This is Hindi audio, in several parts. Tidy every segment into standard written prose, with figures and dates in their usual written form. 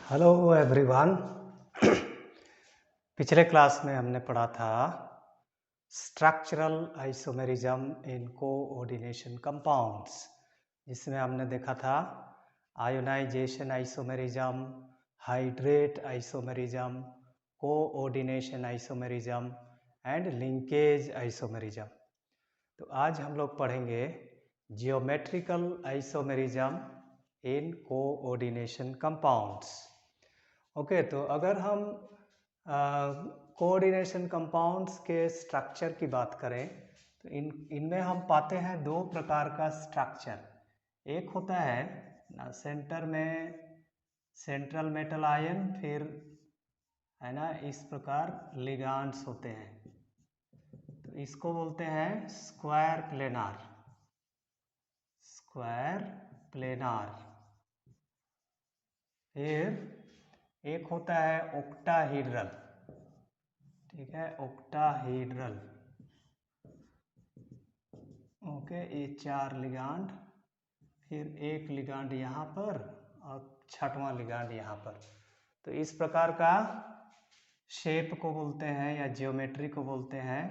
Hello everyone. पिछले क्लास में हमने पढ़ा था structural isomerism in coordination compounds, जिसमें हमने देखा था ionization isomerism, hydrate isomerism, coordination isomerism and linkage isomerism. तो आज हम लोग पढ़ेंगे geometrical isomerism in coordination compounds. Okay, तो अगर हम कोऑर्डिनेशन कंपाउंड्स के स्ट्रक्चर की बात करें तो इनमें हम पाते हैं दो प्रकार का स्ट्रक्चर। एक होता है ना सेंटर में सेंट्रल मेटल आयन, फिर है ना इस प्रकार लिगांड्स होते हैं, तो इसको बोलते हैं स्क्वायर प्लेनार। Square planar. फिर एक होता है ओक्टाहीड्रल। ठीक है, ओक्टाहीड्रल। ओके, ये 4 लिगांड, फिर एक लिगांड यहाँ पर और 6वां लिगांड यहाँ पर। तो इस प्रकार का शेप को बोलते हैं या जियोमेट्री को बोलते हैं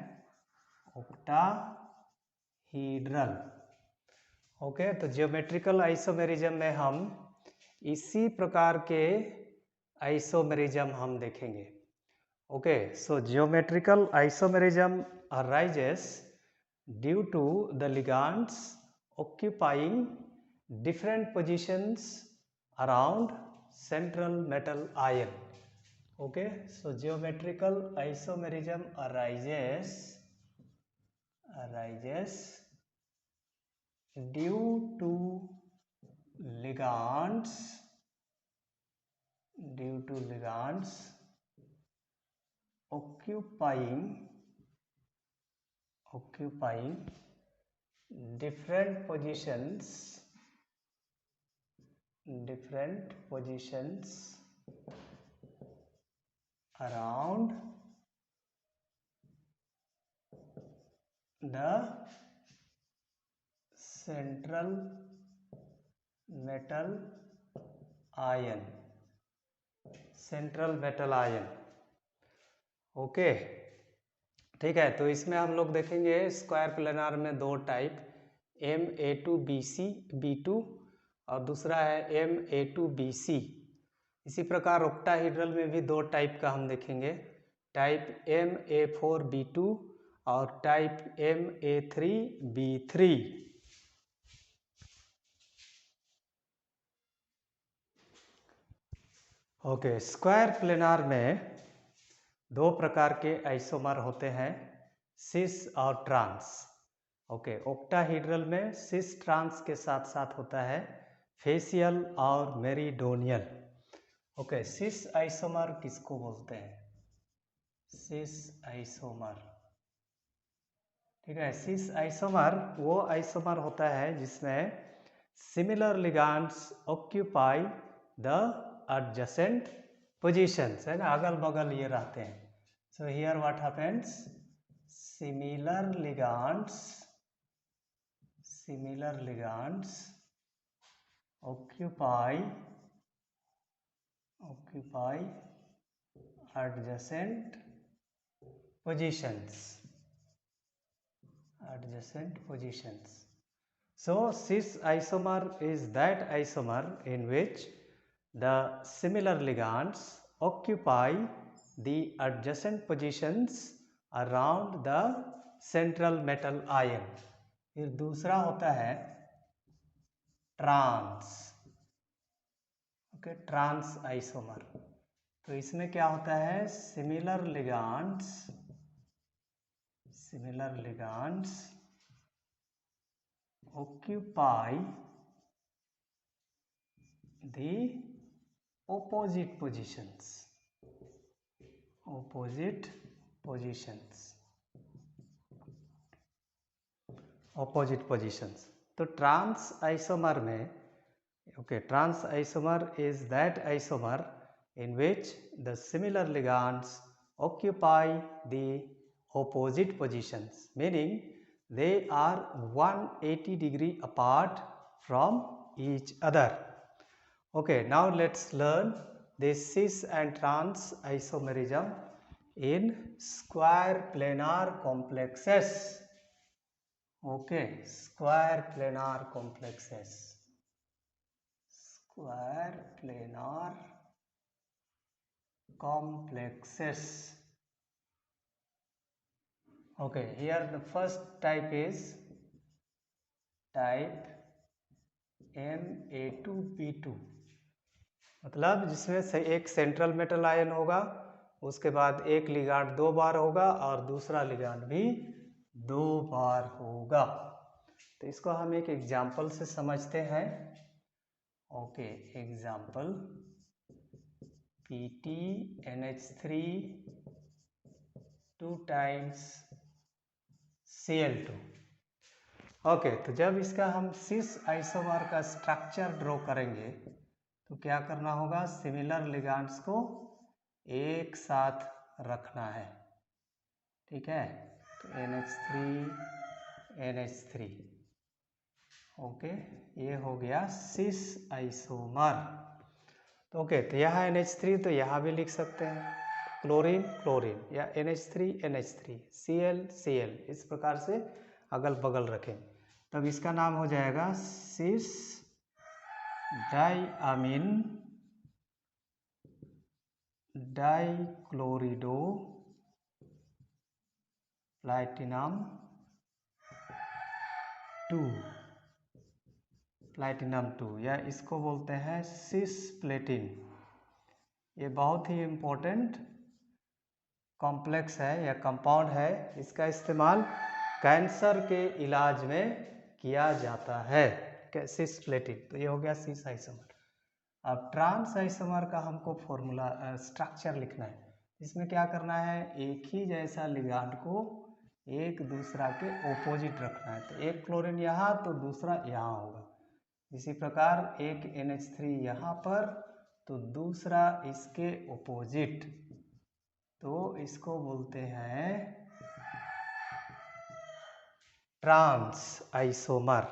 ओक्टाहीड्रल। ओके, तो जियोमेट्रिकल आइसोमेरिज्म में हम इसी प्रकार के आइसोमेरिज्म हम देखेंगे। Okay, so geometrical isomerism arises due to the ligands occupying different positions around central metal ion. Okay, so geometrical isomerism arises due to ligands occupying different positions around the central metal ion. Okay, ठीक है। तो इसमें हम लोग देखेंगे स्क्वायर प्लेनार में दो टाइप, MA2BC और दूसरा है MA2BC। इसी प्रकार ओक्टाहीड्रल में भी दो टाइप का हम देखेंगे, टाइप MA4B2 और type MA3B3। Okay, square planar में दो प्रकार के आइसोमर होते हैं, सिस और ट्रांस। ओके, ओक्टाहीड्रल में सिस ट्रांस के साथ साथ होता है फेसियल और मेरिडोनियल। ओके, सिस आइसोमर किसको बोलते हैं? Cis isomer. ठीक है, सिस आइसोमर वो आइसोमर होता है जिसमें similar ligands occupy the adjacent positions, है ना, अगल बगल ये रहते हैं। So here what happens, similar ligands occupy adjacent positions. So cis isomer is that isomer in which the similar ligands occupy the adjacent positions around the central metal ion. फिर दूसरा होता है ट्रांस। Okay, trans isomer. तो इसमें क्या होता है, similar ligands occupy the opposite positions. तो ट्रांस आइसोमर में, okay, trans isomer is that isomer in which the similar ligands occupy the opposite positions, meaning they are 180 degree apart from each other. Okay, now let's learn this cis and trans isomerism in square planar complexes. Okay, square planar complexes. Square planar complexes. Okay, here the first type is type Ma2B2, मतलब जिसमें से एक सेंट्रल मेटल आयन होगा, उसके बाद एक लिगांड 2 बार होगा और दूसरा लिगांड भी 2 बार होगा। तो इसको हम एक एग्जाम्पल से समझते हैं। Okay, example PtNH3 2 times Cl2। Okay, तो जब इसका हम सिस आइसोमर का स्ट्रक्चर ड्रॉ करेंगे तो क्या करना होगा, सिमिलर लिगांड्स को एक साथ रखना है। ठीक है, तो NH3 ओके, ये हो गया सिस आइसोमर। तो ओके, तो यहाँ NH3 तो यहाँ भी लिख सकते हैं क्लोरीन क्लोरीन, या NH3 Cl, इस प्रकार से अगल बगल रखें, तब इसका नाम हो जाएगा सिस डाइअमीन डाइक्लोरिडो प्लैटिनम 2, या इसको बोलते हैं सिस प्लेटिन। ये बहुत ही इम्पोर्टेंट कॉम्प्लेक्स है या कंपाउंड है, इसका इस्तेमाल कैंसर के इलाज में किया जाता है, सिस प्लेटिन। तो ये हो गया सिस आइसोमर। अब ट्रांस आइसोमर का हमको फॉर्मूला स्ट्रक्चर लिखना है। इसमें क्या करना है, एक ही जैसा लिगांड को एक दूसरा के ओपोजिट रखना है। तो एक क्लोरीन यहाँ तो दूसरा यहाँ होगा, इसी प्रकार एक NH3 यहाँ पर तो दूसरा इसके ओपोजिट, तो इसको बोलते हैं ट्रांस आइसोमर।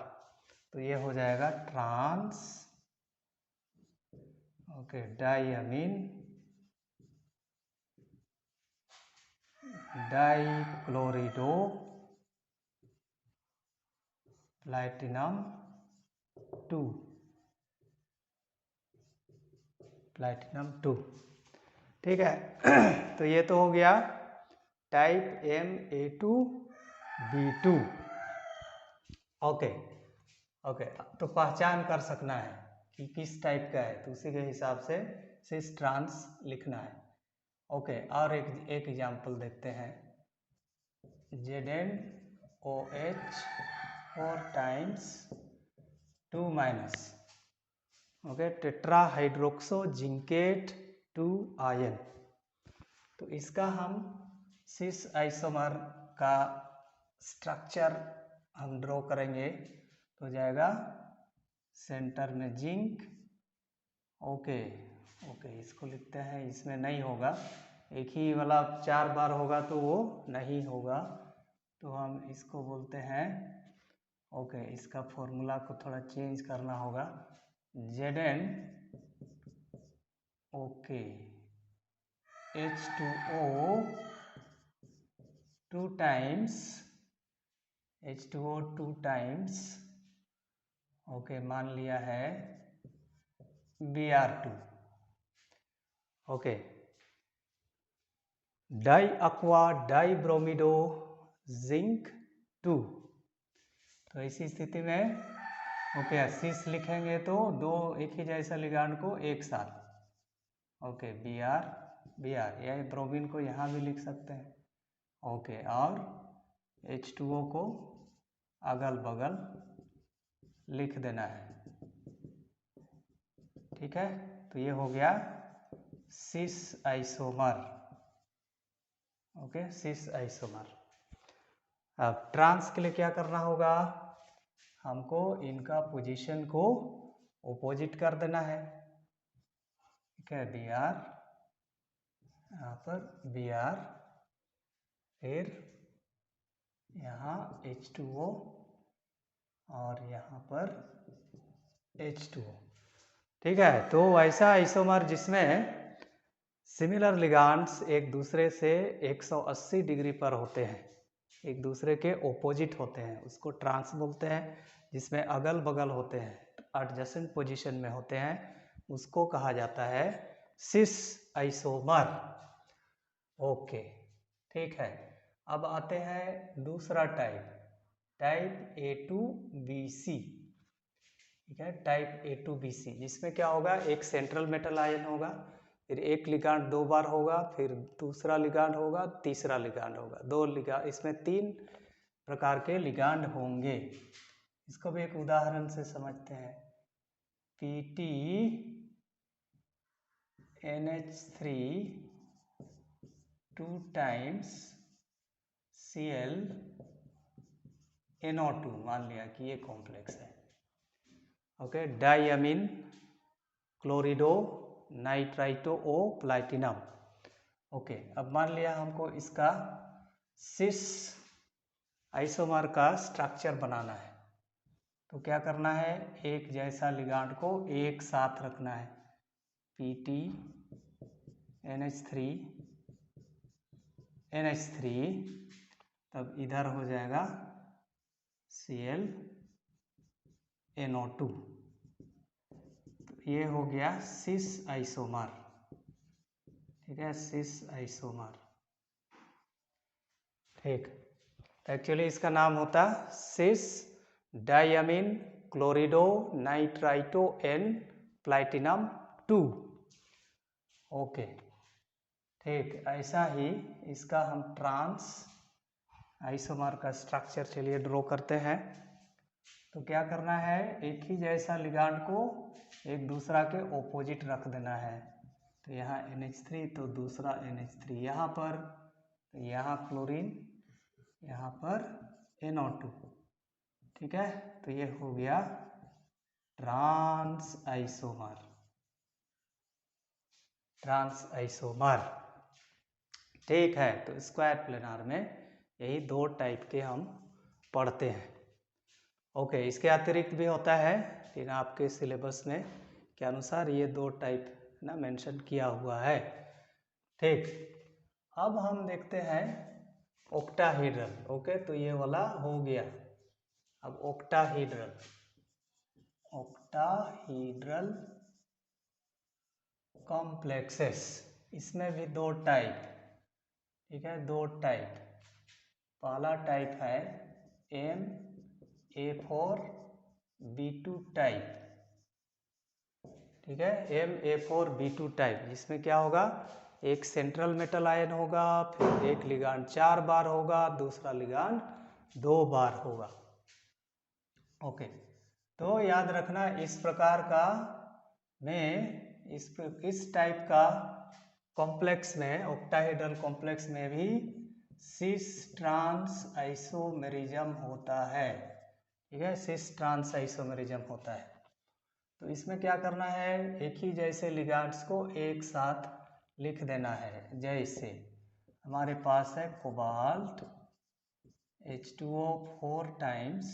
तो ये हो जाएगा ट्रांस ओके डाइअमीन डाइक्लोरिडो प्लैटिनम 2। ठीक है, तो ये तो हो गया टाइप Ma2B2। ओके, तो पहचान कर सकना है कि किस टाइप का है, तो उसी के हिसाब से सिस ट्रांस लिखना है। ओके, और एक एग्जाम्पल देखते हैं, ZnOH 4 times 2-, okay, tetrahydroxozincate 2 ion. तो इसका हम सिस आइसोमर का स्ट्रक्चर हम ड्रॉ करेंगे, तो जाएगा सेंटर में जिंक। ओके, इसको लिखते हैं, इसमें नहीं होगा, एक ही वाला 4 बार होगा तो वो नहीं होगा, तो हम इसको बोलते हैं ओके, इसका फॉर्मूला को थोड़ा चेंज करना होगा, Zn okay H2O 2 times okay, मान लिया है Br2। Okay, di aqua dibromido zinc 2। तो ऐसी स्थिति में ओके सिस लिखेंगे तो दो एक ही जैसा लिगांड को एक साथ, ओके Br, या ब्रोमीन को यहाँ भी लिख सकते हैं। ओके, और H2O को अगल बगल लिख देना है। ठीक है, तो ये हो गया cis isomer. Okay, cis isomer. अब ट्रांस के लिए क्या करना होगा, हमको इनका पोजीशन को ओपोजिट कर देना है। ठीक है, Br, यहाँ पर Br, फिर यहाँ H2O और यहाँ पर H2O। ठीक है, तो ऐसा आइसोमर जिसमें सिमिलर लिगांड्स एक दूसरे से 180 डिग्री पर होते हैं, एक दूसरे के ओपोजिट होते हैं, उसको ट्रांस बोलते हैं। जिसमें अगल बगल होते हैं, एडजेसेंट पोजीशन में होते हैं, उसको कहा जाता है सिस आइसोमर। ओके, ठीक है। अब आते हैं दूसरा टाइप, टाइप A2BC। ठीक है, टाइप A2BC, जिसमें क्या होगा, एक सेंट्रल मेटल आयन होगा, फिर एक लिगांड 2 बार होगा, फिर दूसरा लिगांड होगा, तीसरा लिगांड होगा, 2 लिगांड, इसमें 3 प्रकार के लिगांड होंगे। इसको भी एक उदाहरण से समझते हैं। PTNH3 2 times ClNO2, मान लिया कि ये कॉम्प्लेक्स है। ओके, डाइअमीन क्लोरिडो नाइट्राइटो ओ प्लैटिनम। ओके, अब मान लिया हमको इसका सिस आइसोमर का स्ट्रक्चर बनाना है, तो क्या करना है, एक जैसा लिगांड को एक साथ रखना है। PTNH3 NH3, तब इधर हो जाएगा ClNO2। ये हो गया सिस आइसोमर। ठीक है, सिस आइसोमर। ठीक, एक्चुअली इसका नाम होता सिस डाइअमीन क्लोरिडो नाइट्राइटो एन प्लैटिनम 2। ओके, ठीक, ऐसा ही इसका हम ट्रांस आइसोमर का स्ट्रक्चर चलिए ड्रॉ करते हैं। तो क्या करना है, एक ही जैसा लिगांड को एक दूसरा के ओपोजिट रख देना है। तो यहाँ NH3, तो दूसरा NH3 यहाँ पर, तो यहाँ क्लोरीन, यहाँ पर NO2। ठीक है, तो ये हो गया ट्रांस आइसोमर। ट्रांस आइसोमर, ठीक है। तो स्क्वायर प्लेनार में यही 2 टाइप के हम पढ़ते हैं। ओके, इसके अतिरिक्त भी होता है, लेकिन आपके सिलेबस में के अनुसार ये 2 टाइप ना मेंशन किया हुआ है। ठीक, अब हम देखते हैं ऑक्टाहेड्रल। ओके, तो ये वाला हो गया। अब ऑक्टाहेड्रल, ऑक्टाहेड्रल कॉम्प्लेक्सेस, इसमें भी 2 टाइप। ठीक है, 2 टाइप। पहला टाइप है MA4B2 टाइप। ठीक है, MA4B2 टाइप, जिसमें क्या होगा, एक सेंट्रल मेटल आयन होगा, फिर एक लिगांड 4 बार होगा, दूसरा लिगांड 2 बार होगा। ओके, तो याद रखना इस प्रकार का में इस टाइप का कॉम्प्लेक्स में, ऑक्टाहेड्रल कॉम्प्लेक्स में भी सिस ट्रांस आइसोमेरिज्म होता है। ठीक है, सिस ट्रांस आइसोमेरिज्म होता है। तो इसमें क्या करना है, एक ही जैसे लिगांड्स को एक साथ लिख देना है। जैसे हमारे पास है cobalt H2O 4 times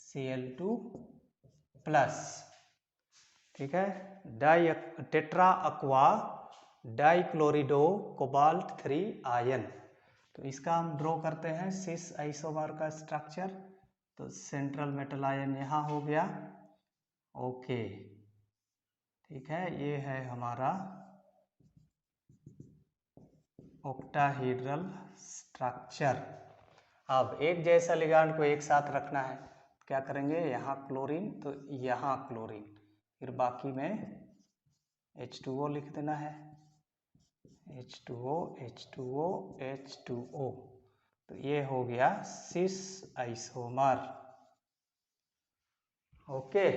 Cl2 plus. ठीक है, टेट्रा अक्वा डाइक्लोरिडो कोबाल्ट 3 आयन। तो इसका हम ड्रॉ करते हैं सिस आइसोमर का स्ट्रक्चर। तो सेंट्रल मेटल आयन यहाँ हो गया। ओके, ठीक है, ये है हमारा ऑक्टाहेड्रल स्ट्रक्चर। अब एक जैसा लिगांड को एक साथ रखना है, क्या करेंगे, यहाँ क्लोरीन, तो यहाँ क्लोरीन, फिर बाकी में H2O लिख देना है, H2O H2O H2O। तो ये हो गया सिस आइसोमर। ओके,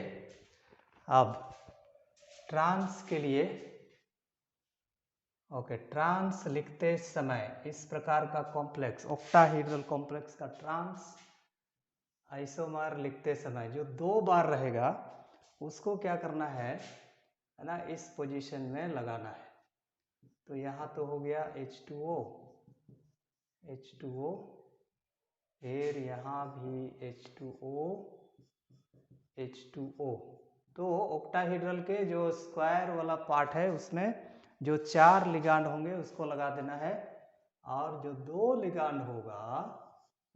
अब ट्रांस के लिए, ओके, ट्रांस लिखते समय इस प्रकार का कॉम्प्लेक्स, ऑक्टाहेड्रल कॉम्प्लेक्स का ट्रांस आइसोमर लिखते समय जो 2 बार रहेगा, उसको क्या करना है ना, इस पोजीशन में लगाना है। तो यहाँ तो हो गया H2O H2O, फिर यहाँ भी H2O H2O, तो ऑक्टाहेड्रल के जो स्क्वायर वाला पार्ट है उसमें जो 4 लिगांड होंगे उसको लगा देना है, और जो 2 लिगांड होगा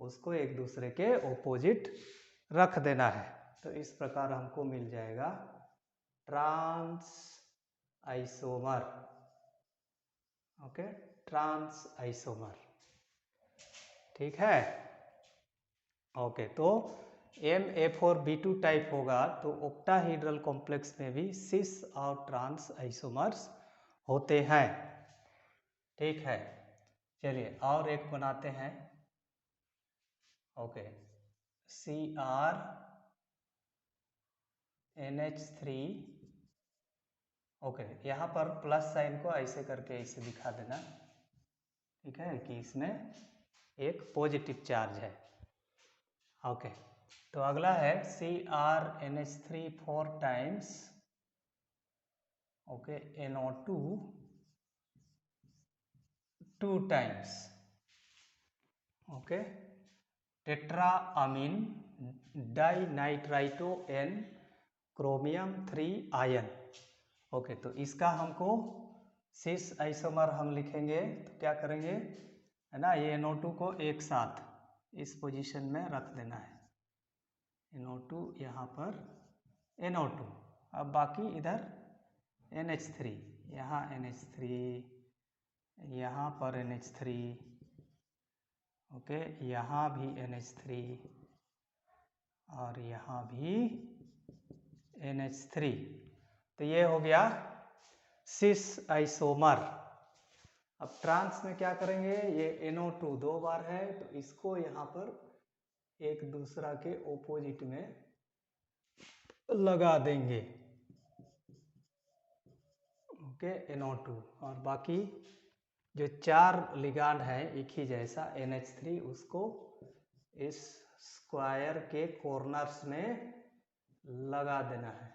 उसको एक दूसरे के ऑपोजिट रख देना है। तो इस प्रकार हमको मिल जाएगा trans isomer. Okay, trans isomer, ठीक है। ओके, तो MA4B2 टाइप होगा तो ऑक्टाहेड्रल कॉम्प्लेक्स में भी सिस और ट्रांस आइसोमर्स होते हैं, ठीक है। चलिए और एक बनाते हैं। Okay, CrNH3। ओके, यहाँ पर प्लस साइन को ऐसे करके ऐसे दिखा देना, ठीक है, कि इसमें एक पॉजिटिव चार्ज है। ओके, तो अगला है CrNH3 4 times, okay, NO2 2 times, okay, tetraammine dinitrito N chromium 3 ion. Okay, तो इसका हमको सिस आइसोमर हम लिखेंगे तो क्या करेंगे, है ना, ये NO2 को एक साथ इस पोजीशन में रख देना है, NO2 यहाँ पर NO2, अब बाकी इधर NH3, यहाँ NH3, यहाँ पर NH3, ओके, यहाँ भी NH3 और यहाँ भी NH3। तो ये हो गया सिस आइसोमर। अब ट्रांस में क्या करेंगे, ये NO2 2 बार है तो इसको यहाँ पर एक दूसरा के ओपोजिट में लगा देंगे, ओके, NO2, और बाकी जो 4 लिगांड है एक ही जैसा NH3 उसको इस स्क्वायर के कॉर्नर्स में लगा देना है,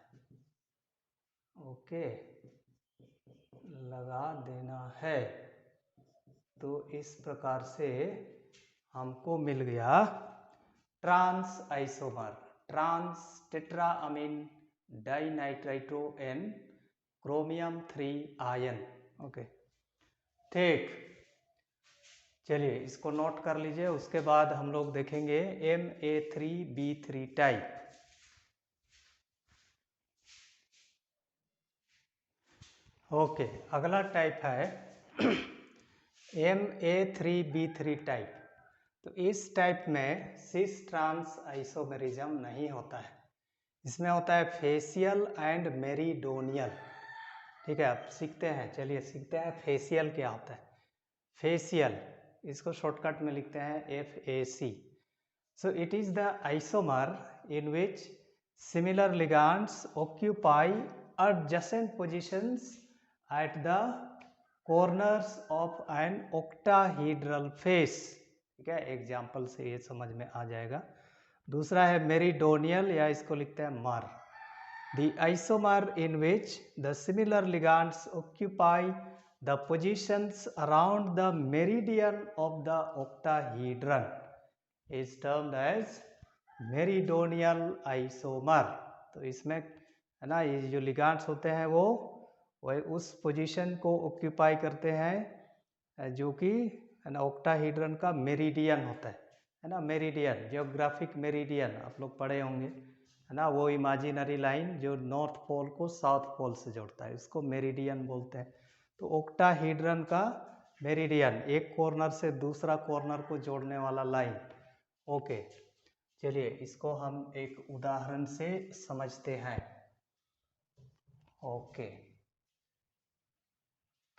ओके, लगा देना है। तो इस प्रकार से हमको मिल गया trans isomer, trans tetraammine dinitrito N chromium 3 ion. Okay, ठीक, चलिए इसको नोट कर लीजिए। उसके बाद हम लोग देखेंगे MA3B3 टाइप। ओके, अगला टाइप है MA3B3 टाइप। तो इस टाइप में सिस ट्रांस आइसोमेरिज्म नहीं होता है, इसमें होता है फेसियल एंड मेरिडोनियल, ठीक है। अब सीखते हैं, चलिए सीखते हैं फेसियल क्या होता है। फेसियल, इसको शॉर्टकट में लिखते हैं FAC। So it is the isomer in which similar ligands occupy adjacent positions at the corners of an octahedral face, ठीक है। एग्जाम्पल से ये समझ में आ जाएगा। दूसरा है मेरिडोनियल, या इसको लिखते हैं मर, the isomer in which the similar ligands occupy the positions around the meridian of the octahedron is termed as meridional isomer. तो इसमें, है ना, ये जो लिगांड्स होते हैं वो उस पोजीशन को ऑक्यूपाई करते हैं जो कि, है ना, ऑक्टाहेड्रन का मेरिडियन होता है ना, मेरिडियन, जियोग्राफिक मेरिडियन आप लोग पढ़े होंगे, है ना, वो इमेजिनरी लाइन जो नॉर्थ पोल को साउथ पोल से जोड़ता है उसको मेरिडियन बोलते हैं। तो ऑक्टाहेड्रन का मेरिडियन, एक कॉर्नर से दूसरा कॉर्नर को जोड़ने वाला लाइन। ओके, चलिए इसको हम एक उदाहरण से समझते हैं। ओके,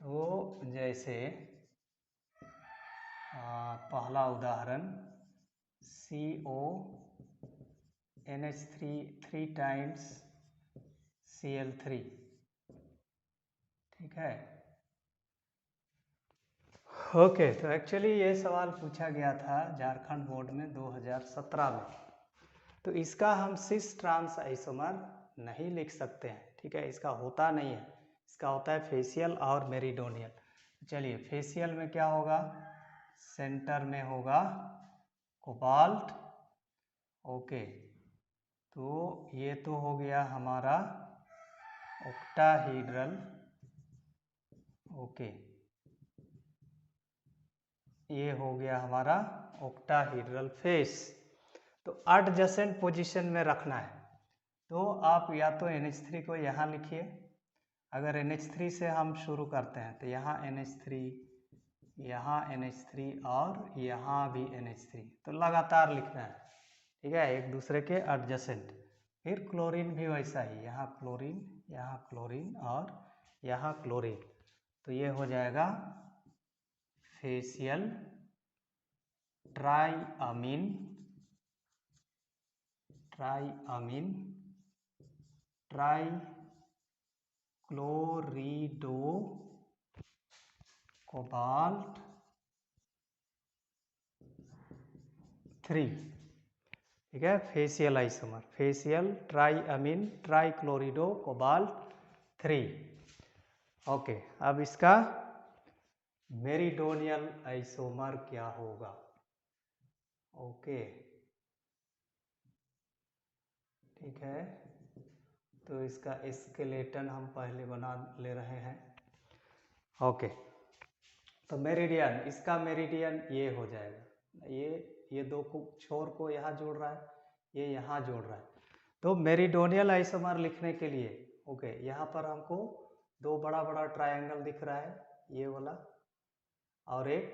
तो जैसे पहला उदाहरण CONH3 3 टाइम्स Cl3, ठीक है। ओके, तो एक्चुअली ये सवाल पूछा गया था झारखंड बोर्ड में 2017 में। तो इसका हम सिस ट्रांस आइसोमर नहीं लिख सकते हैं, ठीक है, इसका होता नहीं है, इसका होता है फेसियल और मेरिडोनियल। चलिए फेसियल में क्या होगा, सेंटर में होगा कोबाल्ट, ओके, तो ये तो हो गया हमारा ऑक्टाहेड्रल। ओके, ये हो गया हमारा ऑक्टाहेड्रल फेस। तो एडजेसेंट पोजीशन में रखना है, तो आप या तो NH3 को यहाँ लिखिए। अगर NH3 से हम शुरू करते हैं तो यहाँ NH3, यहाँ NH3 और यहाँ भी NH3, तो लगातार लिखना है, ठीक है, एक दूसरे के एडजेसेंट। फिर क्लोरीन भी वैसा ही, यहाँ क्लोरीन और यहाँ क्लोरीन, तो ये हो जाएगा फेशियल ट्राइअमीन ट्राइक्लोरिडो कोबाल्ट 3, ठीक है, facial isomer, facial triammine trichlorido cobalt 3। Okay, अब इसका मेरिडोनियल आइसोमर क्या होगा? ओके, ठीक है, तो इसका स्केलेटन हम पहले बना ले रहे हैं। ओके, तो मेरिडियन, इसका मेरिडियन ये हो जाएगा, ये दो को छोर को यहाँ जोड़ रहा है, ये यहाँ जोड़ रहा है। तो मेरिडोनियल आइसोमर लिखने के लिए, ओके, यहाँ पर हमको दो बड़ा बड़ा ट्रायंगल दिख रहा है, ये वाला और एक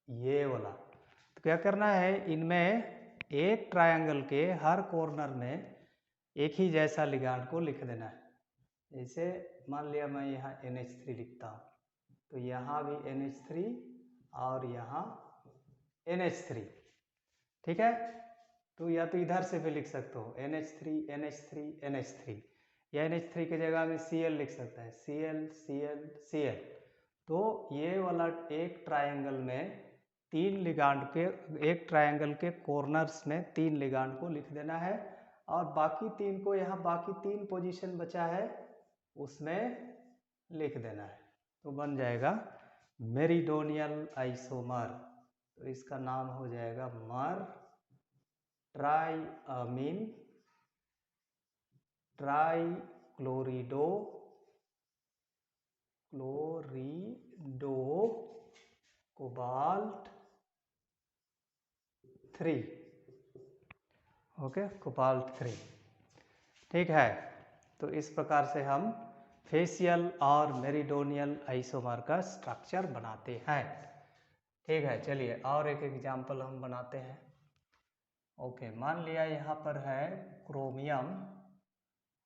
ये वाला। तो क्या करना है, इनमें एक ट्रायंगल के हर कॉर्नर में एक ही जैसा लिगांड को लिख देना है। जैसे मान लिया मैं यहाँ NH3 लिखता हूँ, तो यहाँ भी NH3 और यहाँ NH3, ठीक है। तो या तो इधर से भी लिख सकते हो NH3 NH3 NH3, या NH3 की जगह में Cl लिख सकता है, Cl Cl Cl। तो ये वाला एक ट्रायंगल में तीन लिगांड के, एक ट्रायंगल के कॉर्नर्स में तीन लिगांड को लिख देना है, और बाकी तीन को यहाँ बाकी तीन पोजीशन बचा है उसमें लिख देना है, तो बन जाएगा मेरिडोनियल आइसोमर। तो इसका नाम हो जाएगा मर ट्राइअमीन ट्राइक्लोरिडो कोबाल्ट 3, ओके, कोबाल्ट 3, ठीक है। तो इस प्रकार से हम फेशियल और मेरिडोनियल आइसोमर का स्ट्रक्चर बनाते हैं, ठीक है। चलिए और एक एग्जांपल हम बनाते हैं। ओके, मान लिया यहाँ पर है क्रोमियम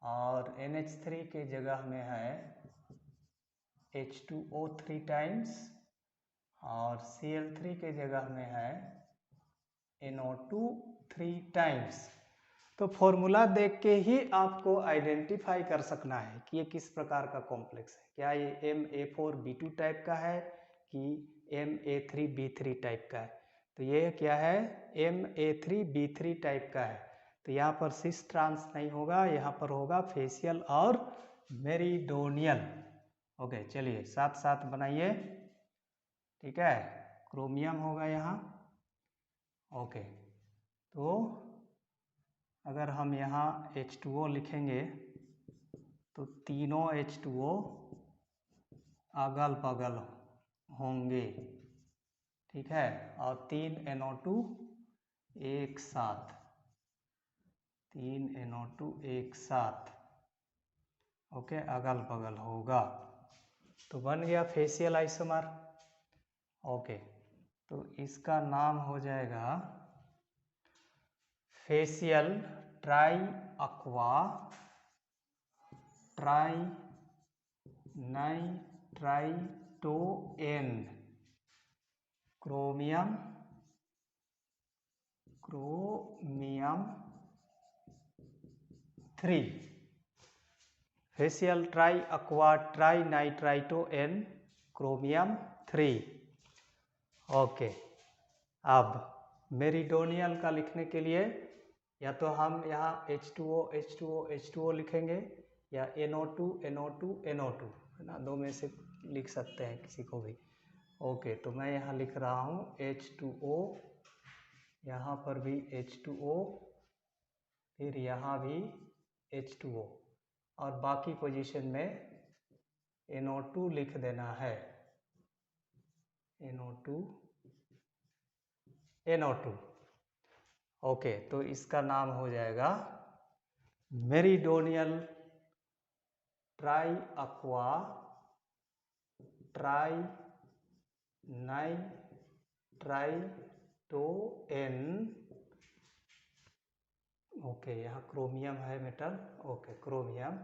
और NH3 के जगह में है H2O 3 टाइम्स, और Cl3 के जगह में है NO2 3 टाइम्स। तो फॉर्मूला देख के ही आपको आइडेंटिफाई कर सकना है कि ये किस प्रकार का कॉम्प्लेक्स है, क्या ये MA4B2 टाइप का है कि MA3B3 टाइप का है। तो ये क्या है, MA3B3 टाइप का है। तो यहाँ पर सिस ट्रांस नहीं होगा, यहाँ पर होगा फेशियल और मेरिडोनियल। ओके, चलिए साथ साथ बनाइए, ठीक है। क्रोमियम होगा यहाँ, ओके, तो अगर हम यहाँ H2O लिखेंगे तो तीनों H2O अगल बगल होंगे, ठीक है, और तीन NO2 एक साथ, तीन NO2 एक साथ, ओके, अगल बगल होगा, तो बन गया फेशियल आइसोमर। ओके, तो इसका नाम हो जाएगा facial tri aqua nitrito N chromium 3, facial tri aqua tri nitrito N chromium 3। Okay, अब मेरिडोनियल का लिखने के लिए या तो हम यहाँ H2O H2O H2O लिखेंगे, या NO2 NO2 NO2, है ना, दो में से लिख सकते हैं किसी को भी। ओके, तो मैं यहाँ लिख रहा हूँ H2O, यहाँ पर भी H2O, फिर यहाँ भी H2O और बाकी पोजीशन में NO2 लिख देना है, NO2 NO2। ओके, तो इसका नाम हो जाएगा meridional tri aqua tri nitrito N. Okay, यहाँ क्रोमियम है मेटल। Okay, chromium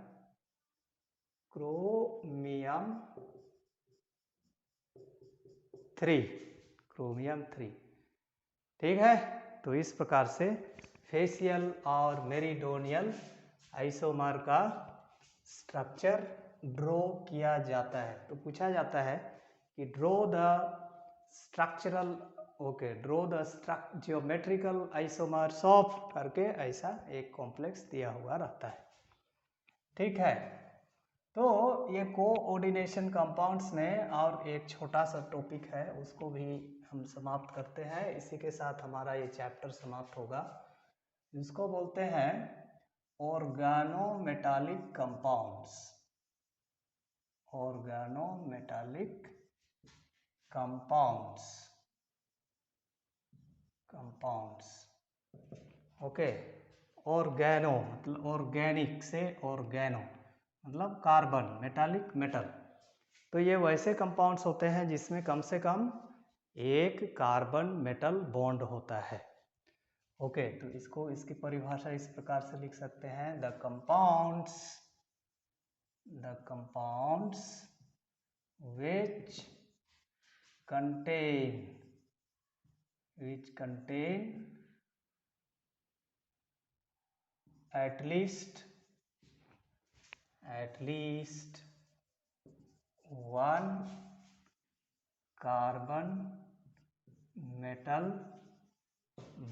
3। ठीक है, तो इस प्रकार से फेसियल और मेरिडोनियल आइसोमर का स्ट्रक्चर ड्रॉ किया जाता है। तो पूछा जाता है कि draw the structural, draw the geometrical isomers of करके ऐसा एक कॉम्प्लेक्स दिया हुआ रहता है। ठीक है, तो ये कोऑर्डिनेशन कंपाउंड्स में और एक छोटा सा टॉपिक है, उसको भी हम समाप्त करते हैं। इसी के साथ हमारा ये चैप्टर समाप्त होगा, जिसको बोलते हैं organometallic compounds. Organometallic compounds okay. Organo मतलब ऑर्गेनिक से ऑर्गेनो मतलब कार्बन, मेटालिक मेटल। तो ये वैसे कंपाउंड्स होते हैं जिसमें कम से कम एक कार्बन मेटल बॉन्ड होता है। ओके, तो इसको, इसकी परिभाषा इस प्रकार से लिख सकते हैं, the compounds which contain at least one carbon metal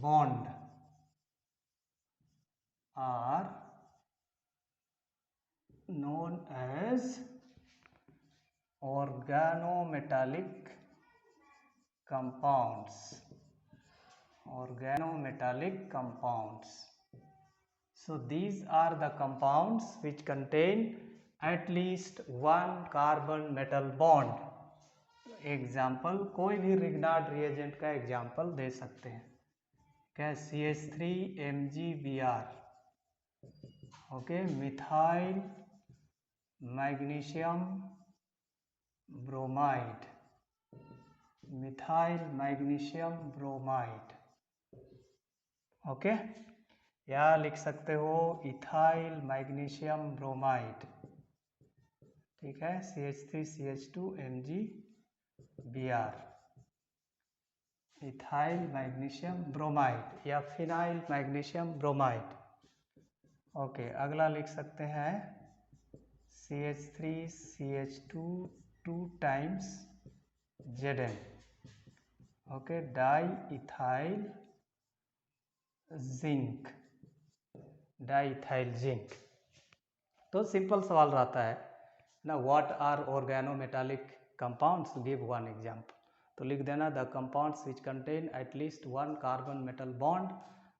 bond are known as organometallic compounds। So these are the compounds which contain at least one carbon metal bond। Example, कोई भी रिग्नार्ड रिएजेंट का एग्जाम्पल दे सकते हैं। क्या? CH3MgBr। Okay, methyl magnesium bromide. Okay, या लिख सकते हो इथाइल मैग्नीशियम ब्रोमाइड। ठीक है, CH3CH2MgBr, इथाइल मैग्नीशियम ब्रोमाइड या फिनाइल मैग्नीशियम ब्रोमाइड। ओके, अगला लिख सकते हैं CH3CH2 2 times Zn। Okay, diethyl zinc. तो सिंपल सवाल रहता है ना, what are organometallic compounds, give one example. तो लिख देना, the compounds which contain at least one carbon metal bond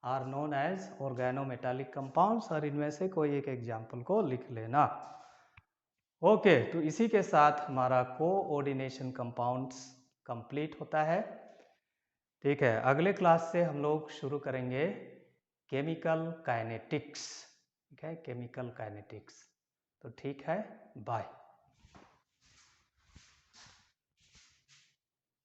are known as organometallic compounds, और इनमें से कोई एक एग्जाम्पल को लिख लेना। ओके, तो इसी के साथ हमारा कोऑर्डिनेशन कंपाउंड्स कंप्लीट होता है। ठीक है, अगले क्लास से हम लोग शुरू करेंगे केमिकल काइनेटिक्स। ठीक है, केमिकल काइनेटिक्स। तो ठीक है, बाय।